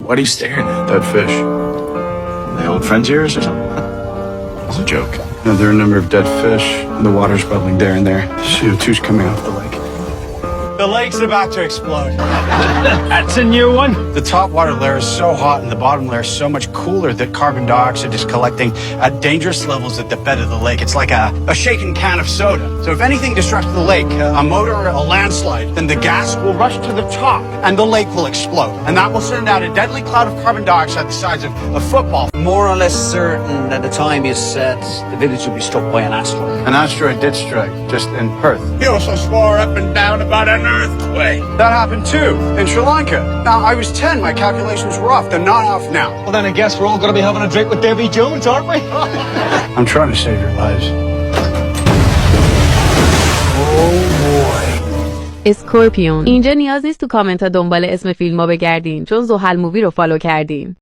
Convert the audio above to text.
What are you staring at? Dead fish. They old friends of yours or something? It's a joke. No, there are a number of dead fish, and the water's bubbling there and there. CO2's coming off the lake. The lake's about to explode. That's a new one. The top water layer is so hot and the bottom layer is so much cooler that carbon dioxide is collecting at dangerous levels at the bed of the lake. It's like a shaken can of soda. So if anything disrupts the lake, a motor, a landslide, then the gas will rush to the top and the lake will explode. And that will send out a deadly cloud of carbon dioxide the size of a football. More or less certain that the time you said the village will be struck by an asteroid. An asteroid did strike, just in Perth. You also swore up and down about an earthquake. That happened too, in Sri Lanka. Now, I was 10, my calculations were off. They're not off now. Well, then I guess we're all going to be having a drink with Davy Jones, aren't we? I'm trying to save your lives. اسکورپیون. اینجا نیاز نیست تو کامنت ها دنبال اسم فیلم ها بگردین چون زحل مووی رو فالو کردین.